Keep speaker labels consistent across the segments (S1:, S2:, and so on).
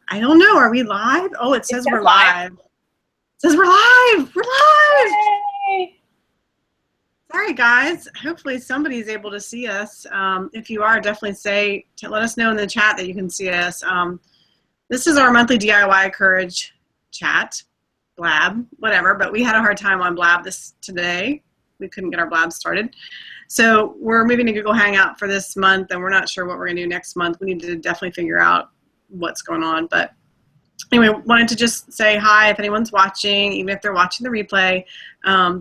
S1: I don't know. Are we live? Oh, it says we're live. It says we're live. We're live.
S2: Yay.
S1: Sorry, guys. Hopefully somebody's able to see us. If you are, definitely let us know in the chat that you can see us. This is our monthly DIY Courage chat, Blab, whatever. But we had a hard time on Blab today. We couldn't get our Blab started. So we're moving to Google Hangout for this month, and we're not sure what we're going to do next month. We need to definitely figure out what's going on. But anyway, wanted to just say hi if anyone's watching, even if they're watching the replay.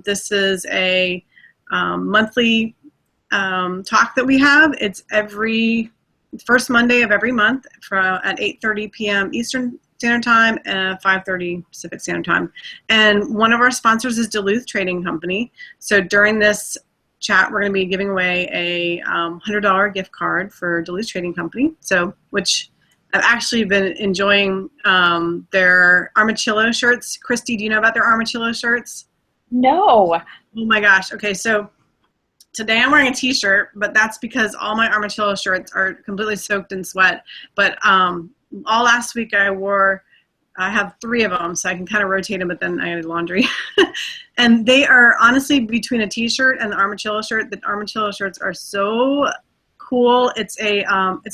S1: This is a monthly talk that we have. It's every first Monday of every month at 8:30 p.m. Eastern Standard Time and 5:30 Pacific Standard Time. And one of our sponsors is Duluth Trading Company. So during this chat, we're going to be giving away a $100 gift card for Duluth Trading Company. Which I've actually been enjoying their Armachillo shirts. Christy, do you know about their Armachillo shirts?
S2: No.
S1: Oh my gosh. Okay, so today I'm wearing a t-shirt, but that's because all my Armachillo shirts are completely soaked in sweat. But all last week I have 3 of them, so I can kind of rotate them, but then I did laundry. And they are honestly between a t-shirt and the Armachillo shirt. The Armachillo shirts are so cool. It's a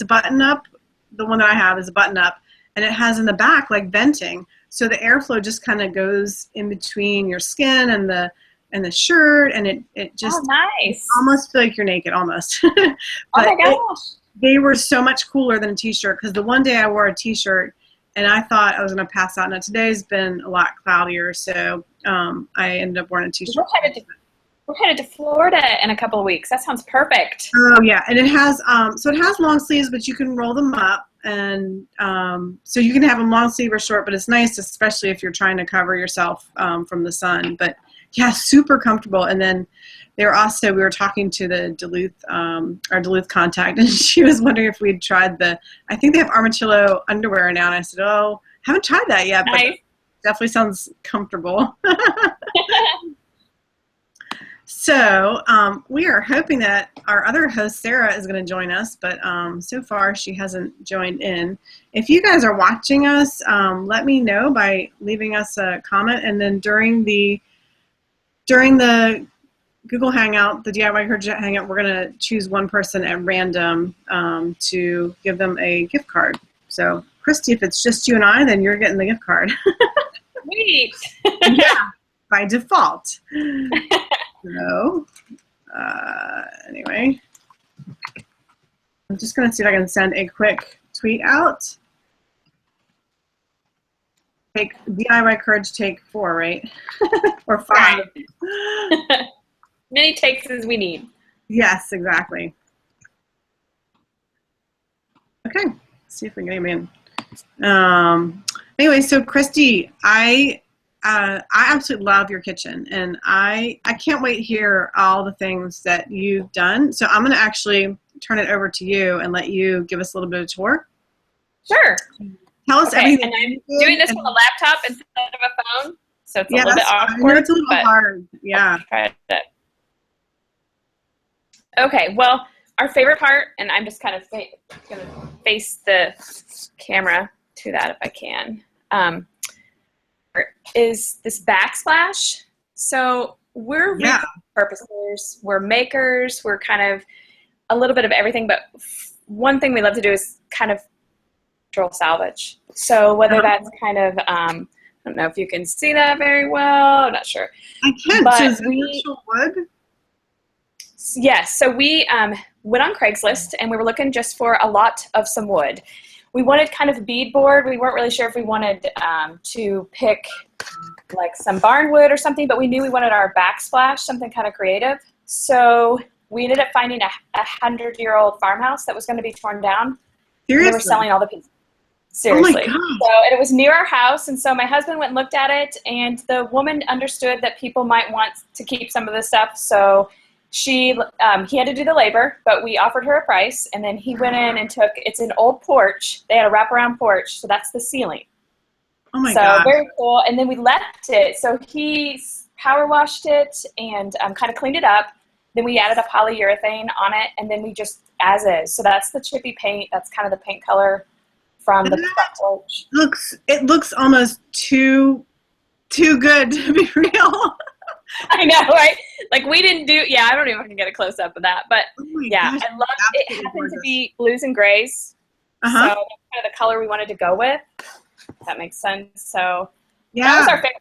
S1: button-up. The one that I have is a button-up, and it has in the back like venting, so the airflow just kind of goes in between your skin and the shirt, and it just
S2: nice.
S1: Almost feel like you're naked, almost.
S2: Oh my gosh. They
S1: were so much cooler than a t-shirt, because the one day I wore a t-shirt and I thought I was going to pass out. Now today's been a lot cloudier, so I ended up wearing a t-shirt.
S2: We're headed to Florida in a couple of weeks. That sounds perfect.
S1: Oh yeah, and it has so it has long sleeves, but you can roll them up, and so you can have them long sleeve or short. But it's nice, especially if you're trying to cover yourself from the sun. But yeah, super comfortable. And then we were talking to the Duluth, our Duluth contact, and she was wondering if we'd tried I think they have Armachillo underwear now, and I said, oh, haven't tried that yet,
S2: nice.
S1: But definitely sounds comfortable. So we are hoping that our other host, Sarah, is going to join us, but so far she hasn't joined in. If you guys are watching us, let me know by leaving us a comment, and then during the Google Hangout, the DIY Courage Hangout, we're going to choose one person at random to give them a gift card. So, Christy, if it's just you and I, then you're getting the gift card.
S2: Sweet.
S1: Yeah, by default. So, anyway, I'm just going to see if I can send a quick tweet out. Take DIY Courage take 4, right? Or 5.
S2: Right. Many takes as we need.
S1: Yes, exactly. Okay, let's see if we can get him in. Anyway, so Christy, I absolutely love your kitchen, and I can't wait to hear all the things that you've done. So I'm going to actually turn it over to you and let you give us a little bit of a tour.
S2: Sure.
S1: Tell us everything.
S2: And I'm doing this on a laptop instead of a phone, so it's a little bit awkward.
S1: I know it's a little hard. Yeah.
S2: Try it. Okay, well, our favorite part, and I'm just kind of going to face the camera to that if I can, is this backsplash. So we're purposers, we're makers, we're kind of a little bit of everything, but one thing we love to do is kind of salvage. So whether that's kind of, I don't know if you can see that very well, I'm not sure.
S1: I can.
S2: But
S1: so is it actual wood?
S2: Yes, so we went on Craigslist and we were looking just for a lot of some wood. We wanted kind of beadboard. We weren't really sure if we wanted to pick like some barnwood or something, but we knew we wanted our backsplash, something kind of creative. So we ended up finding a 100-year-old farmhouse that was going to be torn down.
S1: Seriously?
S2: They were selling all the pieces. Seriously.
S1: Oh my God.
S2: So it was near our house, and so my husband went and looked at it, and the woman understood that people might want to keep some of this stuff, so he had to do the labor, but we offered her a price, and then he went in and it's an old porch. They had a wraparound porch, so that's the ceiling.
S1: Oh my God.
S2: So very cool. And then we left it. So he power washed it and kind of cleaned it up. Then we added a polyurethane on it, and then we just as is. So that's the chippy paint. That's kind of the paint color from the front porch.
S1: It looks almost too good to be real.
S2: I know, right? Like we didn't do, yeah, I don't even know if I can get a close up of that, but yeah,
S1: gosh,
S2: I love it. It happened to be blues and grays. So that's kind of the color we wanted to go with. If that makes sense. So that was our favorite.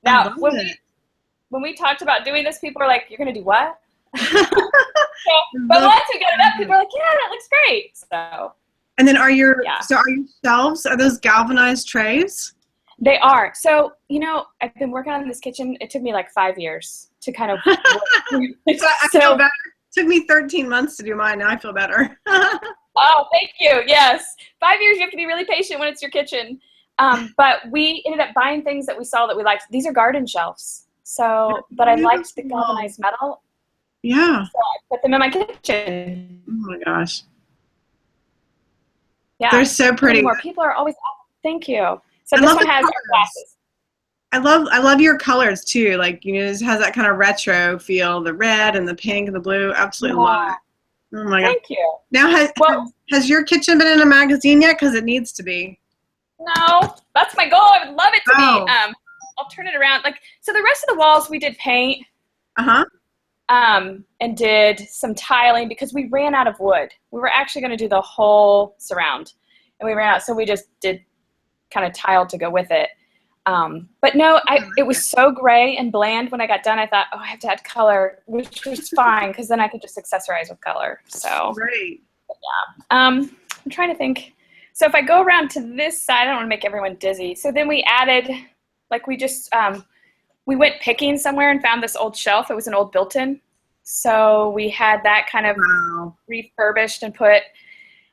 S2: Now, when we talked about doing this, people were like, "You're going to do what?" But once we got it up, people were like, "Yeah, that looks great." So.
S1: And then are your shelves? Are those galvanized trays?
S2: They are. So I've been working on this kitchen. It took me like 5 years to kind of.
S1: I feel better. It took me 13 months to do mine. Now I feel better.
S2: Oh, thank you. Yes. 5 years, you have to be really patient when it's your kitchen. But we ended up buying things that we saw that we liked. These are garden shelves. So, but I liked the galvanized metal.
S1: Yeah.
S2: So I put them in my kitchen.
S1: Oh my gosh.
S2: Yeah.
S1: They're so pretty.
S2: More people are always thank you. So this one has our glasses.
S1: I love your colors too. Like, it has that kind of retro feel, the red and the pink and the blue. Absolutely love it. Oh my God.
S2: Thank you.
S1: Now, has your kitchen been in a magazine yet? Because it needs to be.
S2: No, that's my goal. I would love it to be. I'll turn it around. So the rest of the walls we did paint. And did some tiling because we ran out of wood. We were actually going to do the whole surround, and we ran out, so we just did kind of tile to go with it. But no, it was so gray and bland when I got done. I thought, I have to add color, which was fine because then I could just accessorize with color. So
S1: great.
S2: Yeah. I'm trying to think. So if I go around to this side, I don't want to make everyone dizzy. So then we added, we went picking somewhere and found this old shelf. It was an old built-in. So we had that kind of refurbished and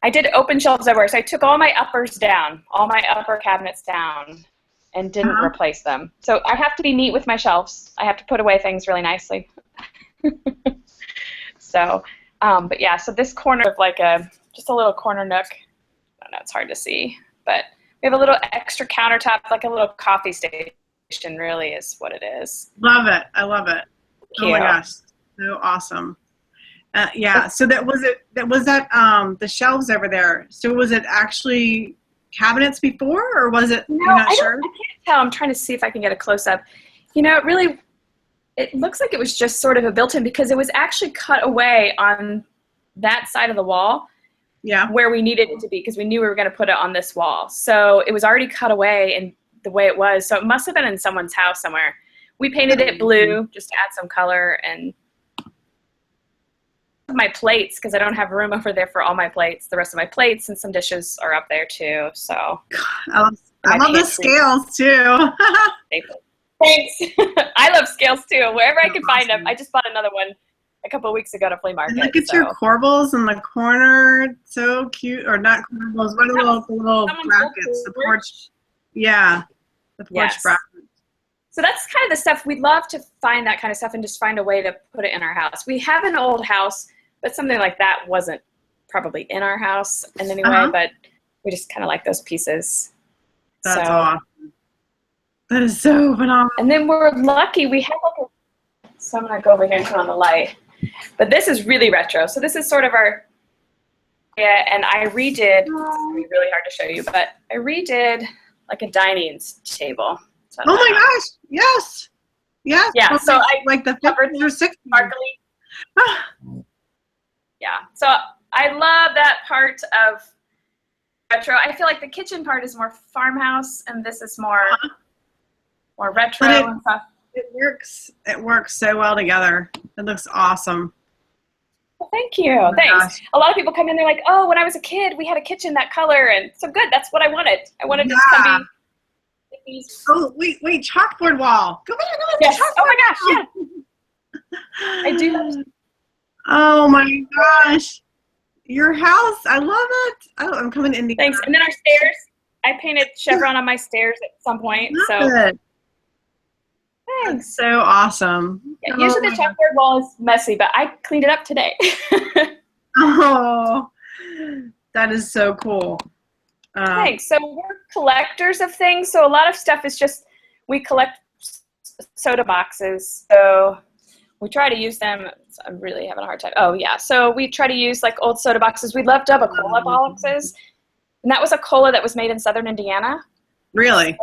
S2: I did open shelves everywhere. So I took all my uppers down, all my upper cabinets down, and didn't replace them. So I have to be neat with my shelves. I have to put away things really nicely. So, but yeah, so this corner of just a little corner nook. I don't know, it's hard to see, but we have a little extra countertop, like a little coffee station really is what it is.
S1: Love it. I love it. Oh my gosh. So awesome. Yeah. So was that the shelves over there. So was it actually cabinets before, or was it?
S2: No,
S1: you're not sure?
S2: I can't tell. I'm trying to see if I can get a close up. It looks like it was just sort of a built-in because it was actually cut away on that side of the wall.
S1: Yeah.
S2: Where we needed it to be because we knew we were going to put it on this wall. So it was already cut away and the way it was. So it must have been in someone's house somewhere. We painted it blue just to add some color, and my plates, because I don't have room over there for all my plates. The rest of my plates and some dishes are up there too. So
S1: I love the scales too.
S2: Thanks. I love scales too. Wherever I can find them. I just bought another one a couple of weeks ago at a flea market.
S1: And look at your corbels in the corner. So cute. Or not corbels. What are the little brackets? The porch. Yeah. The porch brackets.
S2: So that's kind of the stuff. We'd love to find that kind of stuff and just find a way to put it in our house. We have an old house, but something like that wasn't probably in our house in any way, but we just kind of like those pieces.
S1: That's awesome. That is so phenomenal.
S2: And then we're lucky. We have so I'm going to go over here and turn on the light. But this is really retro. So this is sort of our, and I redid, it's going to be really hard to show you, but I redid like a dining table. So
S1: oh my gosh, yes. Yes.
S2: Yeah, so I
S1: like the 50s or 60s.
S2: Sparkly. Yeah, so I love that part of retro. I feel like the kitchen part is more farmhouse, and this is more retro and stuff.
S1: It works so well together. It looks awesome.
S2: Well, thank you. Oh thanks. Gosh. A lot of people come in, they're like, oh, when I was a kid, we had a kitchen that color, and so good. That's what I wanted. I wanted to come be.
S1: Oh, wait, chalkboard wall. Go ahead.
S2: Yes. Oh my gosh, yeah. I do.
S1: Oh my gosh. Your house, I love it. Oh, I'm coming to Indiana.
S2: Thanks. And then our stairs. I painted chevron on my stairs at some point. Thanks.
S1: That's so awesome.
S2: Yeah, usually the chalkboard wall is messy, but I cleaned it up today.
S1: Oh, that is so cool.
S2: Thanks. So we're collectors of things. So a lot of stuff is just, we collect soda boxes. So we try to use them. I'm really having a hard time. Oh, yeah. So we try to use like old soda boxes. We love double cola boxes. And that was a cola that was made in southern Indiana.
S1: Really?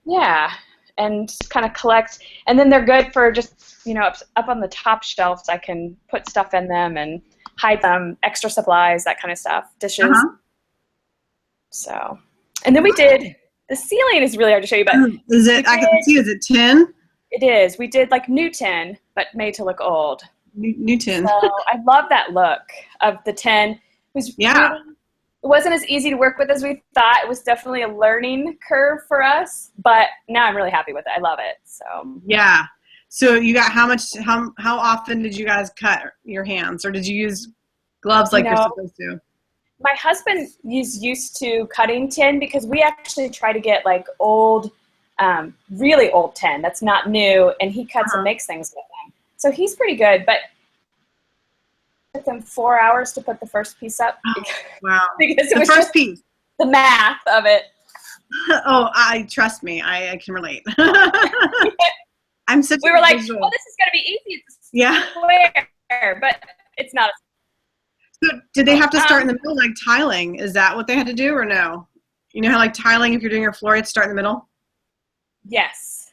S2: Yeah, and kind of collect. And then they're good for just, you know, up on the top shelves. I can put stuff in them and hide them, extra supplies, that kind of stuff, dishes.
S1: Uh-huh.
S2: So, and then we did, the ceiling is really hard to show you, but
S1: is it, I can see, is it tin?
S2: It is. We did like new tin, but made to look old.
S1: New tin.
S2: So I love that look of the tin. It was really, it wasn't as easy to work with as we thought. It was definitely a learning curve for us, but now I'm really happy with it. I love it. So
S1: yeah. So you got how often did you guys cut your hands, or did you use gloves like you're supposed to?
S2: My husband is used to cutting tin because we actually try to get like old, really old tin that's not new, and he cuts and makes things with them. So he's pretty good, but it took him 4 hours to put the first piece up.
S1: Wow.
S2: Because it
S1: the
S2: was
S1: first
S2: just
S1: piece.
S2: The math of it.
S1: Oh, trust me, I can relate. I'm such
S2: we were like, visual. Oh, this is going to be easy. It's square, but it's not.
S1: So did they have to start in the middle, like tiling? Is that what they had to do, or no? You know how like tiling, if you're doing your floor, you have to start in the middle?
S2: Yes.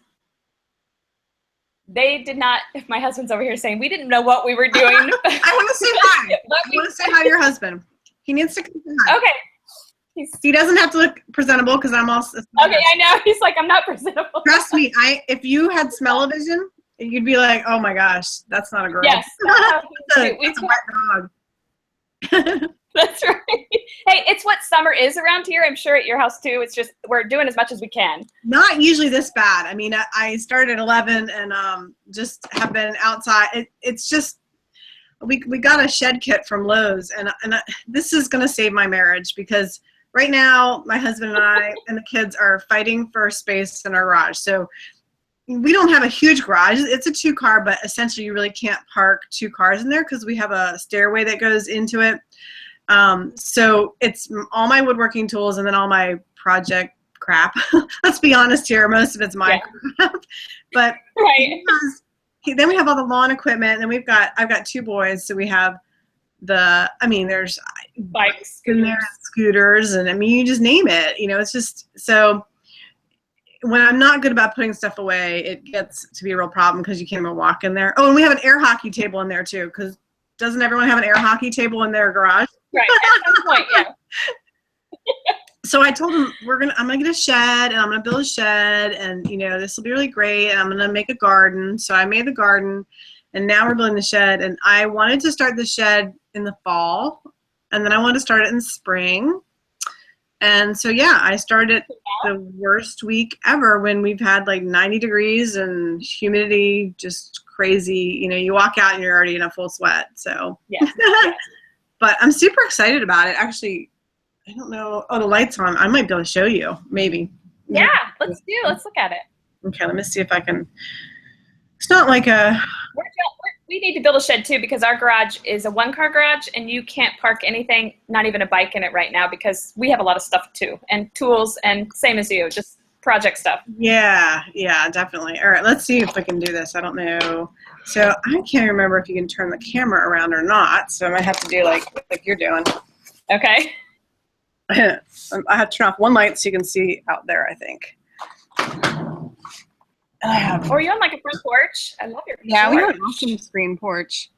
S2: They did not. My husband's over here saying, we didn't know what we were doing.
S1: I want to say hi. I want to say hi to your husband. He needs to come say hi.
S2: Okay.
S1: He doesn't have to look presentable because I'm also.
S2: Okay, I know. He's like, I'm not presentable.
S1: Trust me, if you had smell-o-vision, you'd be like, oh my gosh, that's not a girl.
S2: Yes.
S1: That's a wet dog.
S2: That's right. Hey, it's what summer is around here. I'm sure at your house too. It's just we're doing as much as we can.
S1: Not usually this bad. I mean, I started at 11 and just have been outside. It's just we got a shed kit from Lowe's, and this is going to save my marriage because right now my husband and I and the kids are fighting for space in our garage. So we don't have a huge garage. It's a 2-car, but essentially you really can't park 2 cars in there because we have a stairway that goes into it. So it's all my woodworking tools and then all my project crap. Let's be honest here. Most of it's my crap. But then we have all the lawn equipment, and I've got 2 boys. So we have there's
S2: bikes
S1: in there, scooters, and I mean, you just name it, you know, it's just, so when I'm not good about putting stuff away, it gets to be a real problem because you can't even walk in there. Oh, and we have an air hockey table in there too, because doesn't everyone have an air hockey table in their garage?
S2: Right, at some point, yeah.
S1: So I told him I'm gonna get a shed, and I'm gonna build a shed, and you know, this will be really great, and I'm gonna make a garden. So I made the garden, and now we're building the shed, and I wanted to start the shed in the fall, and then I wanted to start it in spring. And so, yeah, I started the worst week ever when we've had like 90 degrees and humidity, just crazy. You know, you walk out and you're already in a full sweat. So,
S2: yes.
S1: But I'm super excited about it. Actually, I don't know. Oh, the light's on. I might be able to show you, maybe.
S2: Yeah, let's look at it.
S1: Okay, let me see if I can. It's not like a.
S2: We need to build a shed too because our garage is a 1-car garage and you can't park anything, not even a bike in it right now because we have a lot of stuff too and tools and same as you, just project stuff.
S1: Yeah, definitely. All right, let's see if we can do this. I don't know. So I can't remember if you can turn the camera around or not. So I might have to do like you're doing.
S2: Okay.
S1: I have to turn off one light so you can see out there, I think.
S2: Or you on like a front porch? I love your porch.
S1: Yeah, we have an awesome screen porch.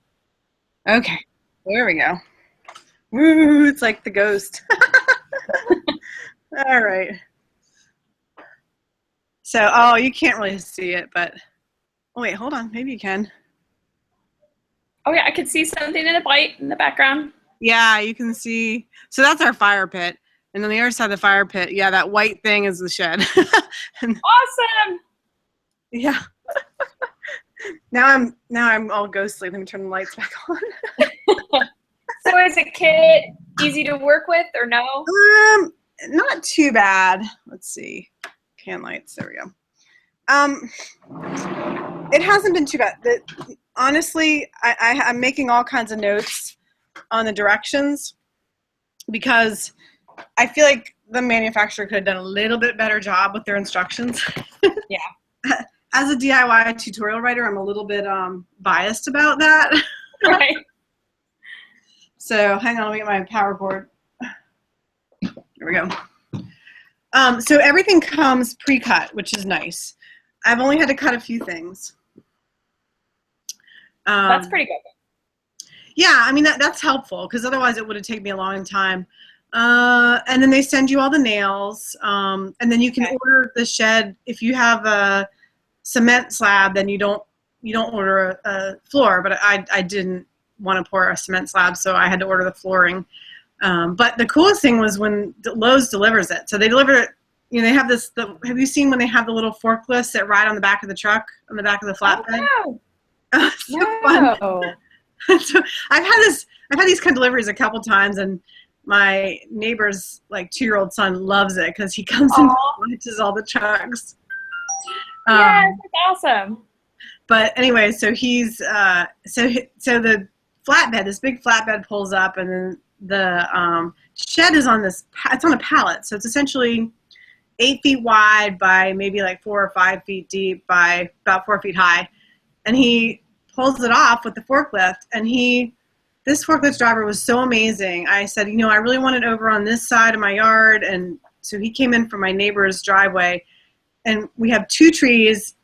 S1: Okay, there we go. Woo, it's like the ghost. All right. So, you can't really see it, but oh wait, hold on, maybe you can.
S2: Oh yeah, I could see something in the white in the background.
S1: Yeah, you can see. So that's our fire pit, and on the other side of the fire pit, yeah, that white thing is the shed.
S2: Awesome.
S1: Yeah. Now I'm all ghostly. Let me turn the lights back on.
S2: So is a kit easy to work with or no?
S1: Not too bad. Let's see. Can lights. There we go. It hasn't been too bad. Honestly, I'm making all kinds of notes on the directions because I feel like the manufacturer could have done a little bit better job with their instructions.
S2: Yeah.
S1: As a DIY tutorial writer, I'm a little bit biased about that.
S2: Right.
S1: So hang on, let me get my power cord. There we go. So everything comes pre-cut, which is nice. I've only had to cut a few things.
S2: That's pretty good.
S1: Yeah, I mean, that's helpful because otherwise it would have taken me a long time. And then they send you all the nails. And then you can order the shed. If you have a cement slab, then you don't order a floor. But I didn't want to pour a cement slab, so I had to order the flooring. But the coolest thing was when Lowe's delivers it. So they deliver it. You know, they have this. Have you seen when they have the little forklifts that ride on the back of the truck, on the back of the flatbed?
S2: Oh,
S1: no. So fun. So I've had these kind of deliveries a couple times, and my neighbor's like 2-year-old son loves it because he comes and watches all the trucks.
S2: Yes, that's awesome.
S1: But anyway, so he's so the flatbed, this big flatbed pulls up, and then the shed is on this. It's on a pallet, so it's essentially 8 feet wide by maybe like 4 or 5 feet deep by about 4 feet high, and he pulls it off with the forklift. And this forklift driver was so amazing. I said, I really want it over on this side of my yard, and so he came in from my neighbor's driveway, and we have 2 trees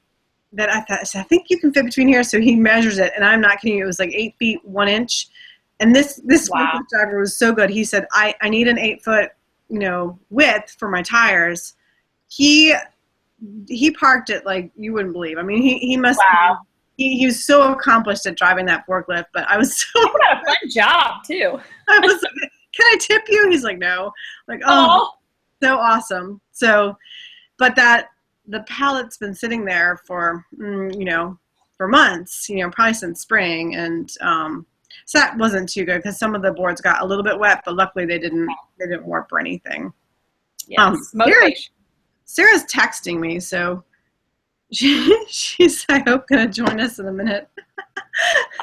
S1: that I think you can fit between here. So he measures it, and I'm not kidding you, it was like 8 feet 1 inch. And this forklift driver was so good. He said, I need an 8-foot width for my tires. He parked it like you wouldn't believe. I mean, he must.
S2: Wow.
S1: He was so accomplished at driving that forklift, but I was so.
S2: You got a fun job too.
S1: I was like, can I tip you? He's like, no. Like, oh, so awesome. So, but the pallet's been sitting there for for months. Probably since spring, and so that wasn't too good because some of the boards got a little bit wet, but luckily they didn't warp or anything.
S2: Yes,
S1: Sarah's texting me, so she's I hope gonna join us in a minute.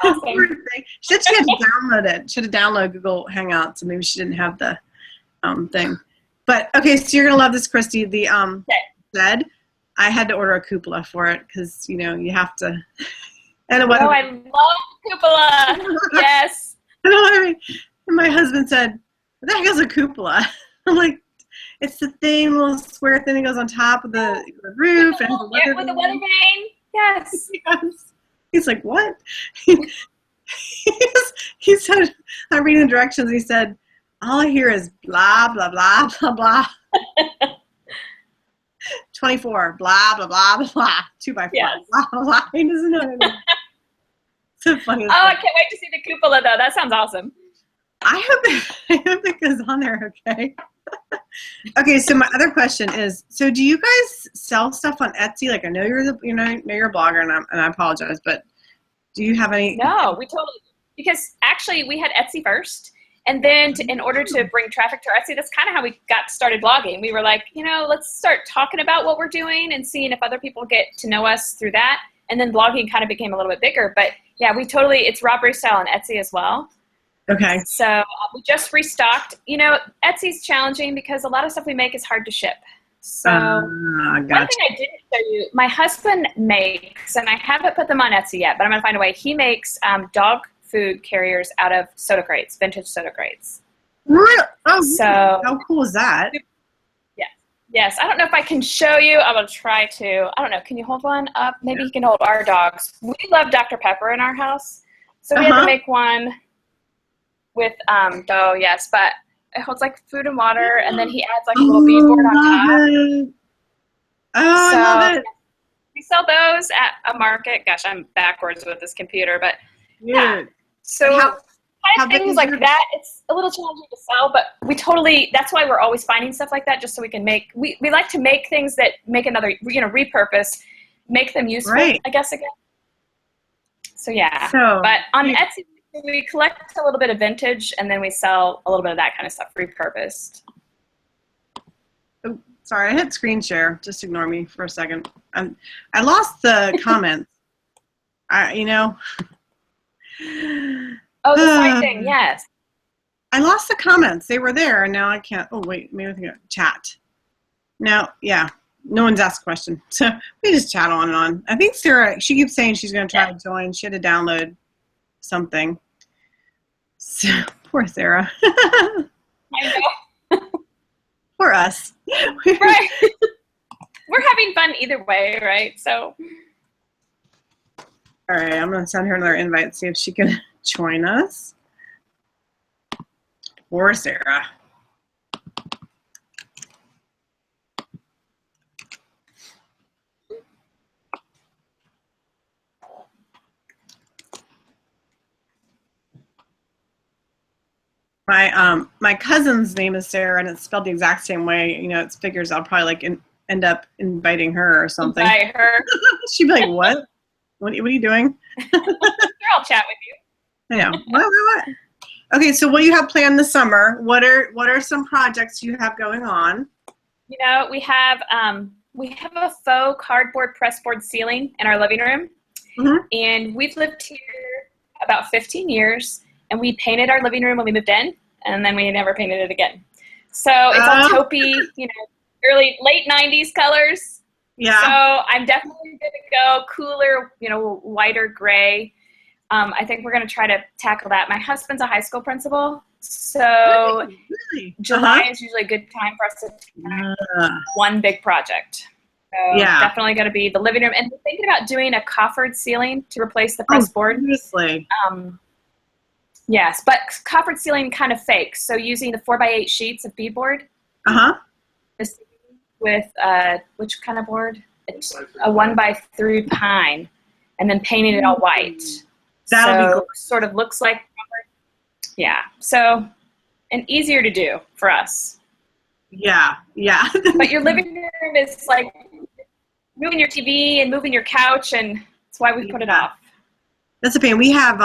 S2: Awesome.
S1: She said she had to download it. She had to download Google Hangout, so maybe she didn't have the thing. But okay, so you're gonna love this, Christy. The bed. I had to order a cupola for it because you have to. And it
S2: I love cupola. Yes.
S1: And my husband said, "What the heck is a cupola?" I'm like, it's the thing, little square thing that goes on top of the roof.
S2: With the weather vane. Yes.
S1: Yes. He's like, what? He said, I'm reading the directions. He said, all I hear is blah, blah, blah, blah, blah. 24, blah, blah, blah, blah, blah. 2x4,
S2: yes.
S1: Blah, blah, blah. He doesn't know what I mean. So funny.
S2: I can't wait to see the cupola, though. That sounds awesome.
S1: I hope it goes on there, okay? Okay, so my other question is, so do you guys sell stuff on Etsy? Like, I know you're a blogger, and I apologize, but do you have any?
S2: No, we totally, because actually we had Etsy first, and then in order to bring traffic to our Etsy, that's kind of how we got started blogging. We were like, let's start talking about what we're doing and seeing if other people get to know us through that, and then blogging kind of became a little bit bigger. But yeah, it's robbery style on Etsy as well.
S1: Okay.
S2: So we just restocked. Etsy's challenging because a lot of stuff we make is hard to ship. So one thing I didn't show you, my husband makes, and I haven't put them on Etsy yet, but I'm going to find a way. He makes dog food carriers out of soda crates, vintage soda crates.
S1: Really? Oh,
S2: so
S1: how cool is that?
S2: Yes. I don't know if I can show you. I will try to. I don't know. Can you hold one up? Maybe you can hold our dogs. We love Dr. Pepper in our house. So we had to make one with yes, but it holds like food and water, and then he adds like a little beadboard on top.
S1: I love it.
S2: We sell those at a market. Gosh, I'm backwards with this computer, but yeah. So kind of things like that. It's a little challenging to sell, but that's why we're always finding stuff like that, just so we can we like to make things that make another, repurpose, make them useful, right. I guess, again. So yeah, but on Etsy, we collect a little bit of vintage, and then we sell a little bit of that kind of stuff repurposed.
S1: Oh, sorry, I hit screen share. Just ignore me for a second. I lost the comments.
S2: Oh, the side thing, yes.
S1: I lost the comments. They were there, and now I can't. Oh, wait, maybe I can chat. Now, yeah, no one's asked a question. So we just chat on and on. I think Sarah, she keeps saying she's going to try to join. She had to download something. So, poor Sarah.
S2: I know.
S1: for us.
S2: Right. We're having fun either way, right? So.
S1: All right, I'm going to send her another invite, see if she can join us. Or Sarah. My cousin's name is Sarah, and it's spelled the exact same way. You know, it figures I'll probably like end up inviting her or something.
S2: Invite her.
S1: She'd be like, "What? What are you doing?"
S2: Sure, I'll chat with you.
S1: I know. What? Okay, so what do you have planned this summer? What are some projects you have going on?
S2: You know, we have a faux cardboard pressboard ceiling in our living room, and we've lived here about 15 years. And we painted our living room when we moved in, and then we never painted it again. So it's all taupey, you know, late 90s colors.
S1: Yeah.
S2: So I'm definitely going to go cooler, you know, whiter gray. I think we're going to try to tackle that. My husband's a high school principal, so
S1: really?
S2: July is usually a good time for us to tackle one big project. So definitely going to be the living room. And we're thinking about doing a coffered ceiling to replace the pressboard.
S1: Seriously.
S2: Yes, but coffered ceiling kind of fake. So using the 4x8 sheets of beadboard. With which kind of board? It's a 1x3 pine, and then painting it all white.
S1: That'll be cool.
S2: Sort of looks like. Yeah. So, and easier to do for us.
S1: Yeah. Yeah.
S2: But your living room is like moving your TV and moving your couch, and that's why we put it off.
S1: That's a pain. We have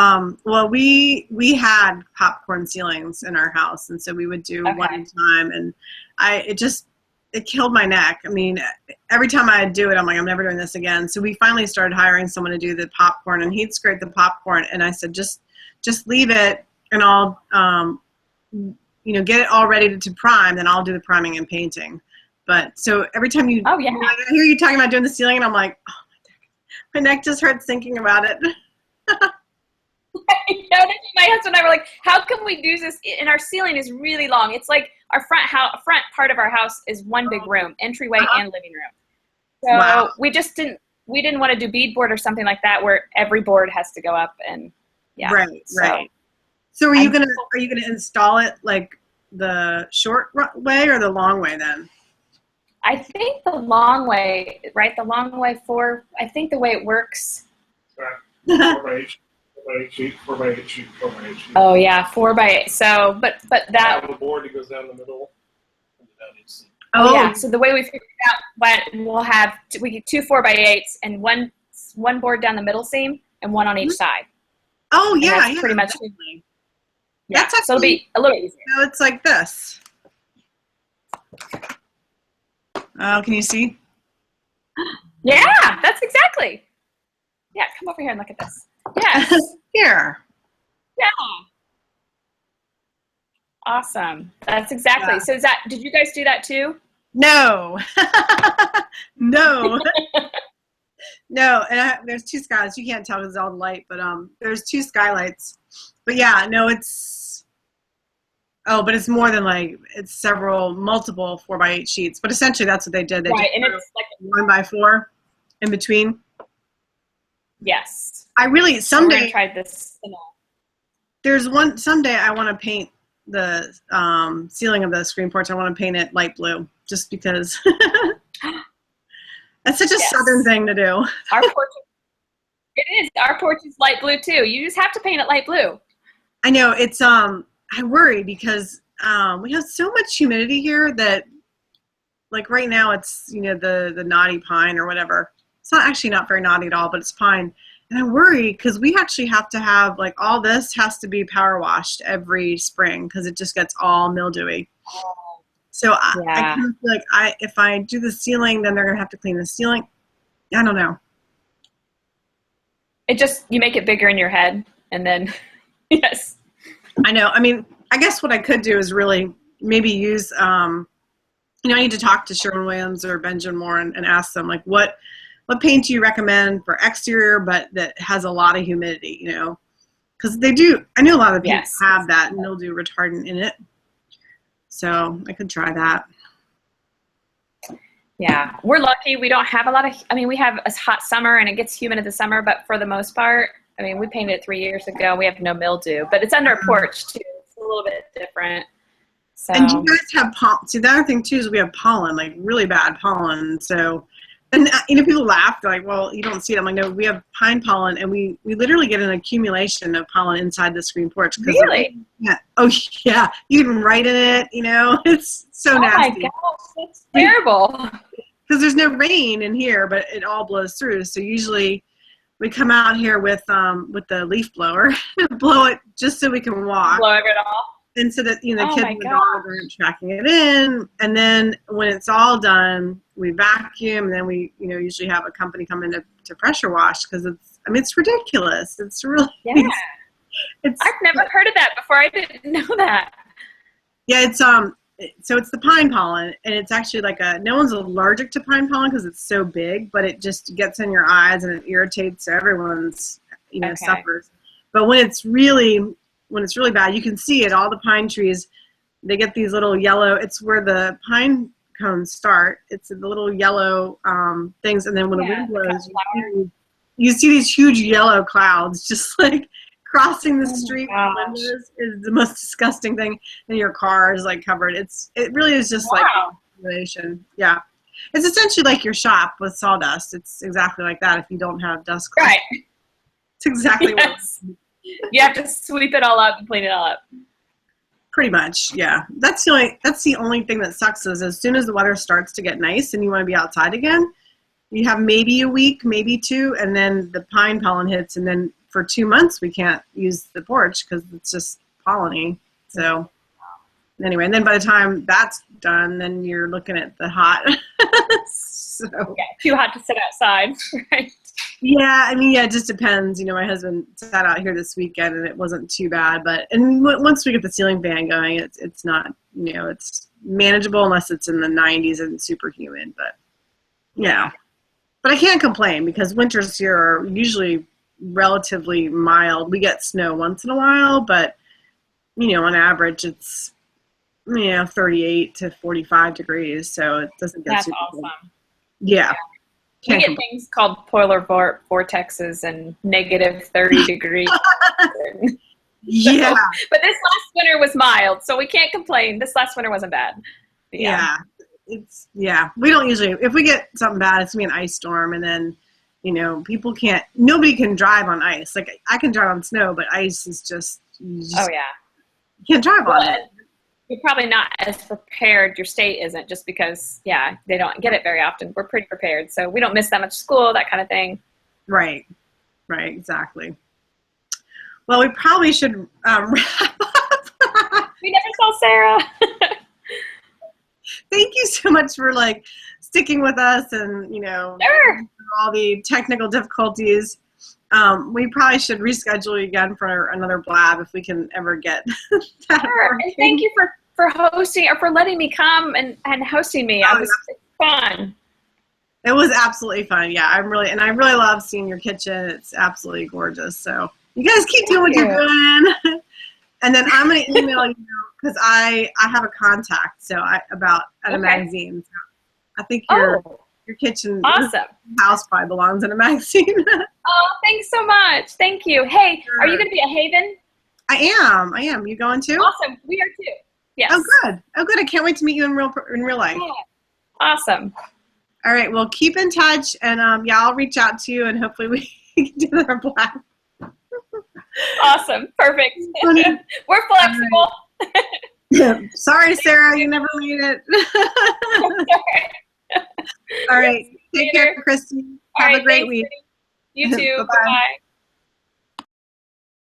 S1: well, we had popcorn ceilings in our house, and so we would do one at a time, and it killed my neck. I mean, every time I do it, I'm like, I'm never doing this again. So we finally started hiring someone to do the popcorn, and he'd scrape the popcorn, and I said, just leave it, and I'll you know, get it all ready to prime, then I'll do the priming and painting. But so every time you I hear you talking about doing the ceiling, and I'm like, oh, my neck just hurts thinking about it.
S2: My husband and I were like, how can we do this? And our ceiling is really long. It's like our front part of our house is one big room, entryway and living room. So we didn't want to do beadboard or something like that where every board has to go up and
S1: Right. So are you gonna install it like the short way or the long way then?
S2: I think the long way, right? The long way I think the way it works.
S3: Right. 4x8 sheet, 4x8 sheet, 4x8 sheet.
S2: Oh yeah, 4x8. So, but that.
S3: Have a board that goes down the middle.
S2: Oh yeah. So the way we figured it out, but we get two 4x8s and one board down the middle seam and one on each side.
S1: Oh yeah,
S2: that's pretty much.
S1: Definitely.
S2: Yeah,
S1: that's actually,
S2: so it'll be a little easier.
S1: So it's like this. Oh, can you see?
S2: Yeah, that's exactly. Yeah, come over here and look at this. Yes.
S1: Here.
S2: Yeah. Awesome. That's exactly. Yeah. So did you guys do that too?
S1: No. No. No, and there's two skylights. You can't tell because it's all the light, but there's two skylights. But yeah, no, but it's more than it's multiple 4x8 sheets. But essentially that's what they did. They
S2: right, and it's like
S1: 1x4 in between.
S2: Yes.
S1: I really someday
S2: try this.
S1: Someday I want to paint the ceiling of the screen porch. I want to paint it light blue just because that's such a southern thing to do.
S2: Our porch it is. Our porch is light blue too. You just have to paint it light blue.
S1: I know. It's I worry because we have so much humidity here that like right now it's the knotty pine or whatever. It's not very knotty at all, but it's pine. And I worry because we actually have to have all this has to be power washed every spring because it just gets all mildewy. So I kind of feel like if I do the ceiling, then they're going to have to clean the ceiling. I don't know.
S2: You make it bigger in your head and then, yes.
S1: I know. I mean, I guess what I could do is really maybe use, I need to talk to Sherwin Williams or Benjamin Moore and ask them what paint do you recommend for exterior, but that has a lot of humidity, because they do. I know a lot of the paints have that mildew retardant in it. So I could try that.
S2: Yeah, we're lucky. We don't have a lot of, I mean, we have a hot summer and it gets humid in the summer, but for the most part, I mean, we painted it 3 years ago. We have no mildew, but it's under a porch too. It's a little bit different. So.
S1: And you guys have pollen. See, the other thing too is we have pollen, like really bad pollen. So, and people laugh, they're like, well, you don't see it. I'm like, no, we have pine pollen, and we literally get an accumulation of pollen inside the screen porch.
S2: Really?
S1: Yeah. Oh yeah. You can write in it. It's so nasty.
S2: Oh my gosh, that's terrible.
S1: Because there's no rain in here, but it all blows through. So usually we come out here with the leaf blower, blow it just so we can walk.
S2: Blow it off.
S1: And so that, the kids and the dog aren't tracking it in. And then when it's all done, we vacuum, and then we, usually have a company come in to pressure wash, because it's ridiculous. It's really,
S2: I've never heard of that before. I didn't know that.
S1: Yeah, so it's the pine pollen, and it's actually like no one's allergic to pine pollen because it's so big, but it just gets in your eyes and it irritates, so everyone's, suffers. But when it's really bad, you can see it. All the pine trees, they get these little yellow, it's where the pine cones start. It's the little yellow things, and then when the wind blows, you see these huge yellow clouds just like crossing the street with windows is the most disgusting thing. And your car is like covered. It really is just like population. Yeah. It's essentially like your shop with sawdust. It's exactly like that if you don't have dust.
S2: Right.
S1: It's exactly what
S2: you have to sweep it all up and clean it all up.
S1: Pretty much, yeah. That's the only thing that sucks is as soon as the weather starts to get nice and you want to be outside again, you have maybe a week, maybe two, and then the pine pollen hits, and then for 2 months we can't use the porch because it's just polleny. So anyway, and then by the time that's done, then you're looking at the hot. So
S2: yeah, too hot to sit outside, right?
S1: Yeah, it just depends. My husband sat out here this weekend and it wasn't too bad, and once we get the ceiling fan going, it's not, it's manageable unless it's in the 90s and super humid, but yeah. But I can't complain because winters here are usually relatively mild. We get snow once in a while, but on average it's 38 to 45 degrees, so it doesn't get super
S2: awesome.
S1: cold. Yeah.
S2: We get things called polar vortexes and negative 30 degrees.
S1: Yeah.
S2: But this last winter was mild, so we can't complain. This last winter wasn't bad.
S1: Yeah. We don't usually, if we get something bad, it's going to be an ice storm, and then, nobody can drive on ice. Like, I can drive on snow, but ice is just you can't drive on it.
S2: You're probably not as prepared. Your state isn't, just because, they don't get it very often. We're pretty prepared, so we don't miss that much school, that kind of thing.
S1: Right, exactly. Well, we probably should wrap up.
S2: We never saw Sarah.
S1: Thank you so much for sticking with us and
S2: Sure.
S1: all the technical difficulties. We probably should reschedule again for another Blab if we can ever get that.
S2: Sure. And thank you for hosting, or for letting me come and hosting me. It was fun.
S1: It was absolutely fun. Yeah, I really love seeing your kitchen. It's absolutely gorgeous. So you guys keep doing what you're doing. And then I'm going to email you because I have a contact about a magazine. So I think your kitchen house probably belongs in a magazine.
S2: Oh, thanks so much. Thank you. Hey, Are you going to be at Haven?
S1: I am. You going too?
S2: Awesome. We are too. Yes.
S1: Oh, good. I can't wait to meet you in real life.
S2: Yeah. Awesome.
S1: All right. Well, keep in touch, and I'll reach out to you, and hopefully we can do another Blab.
S2: Awesome. Perfect. We're flexible.
S1: Sorry, Sarah, you never made it. All right. Take care, Christy. Have a great week.
S2: You too.
S1: Bye-bye.
S2: Bye.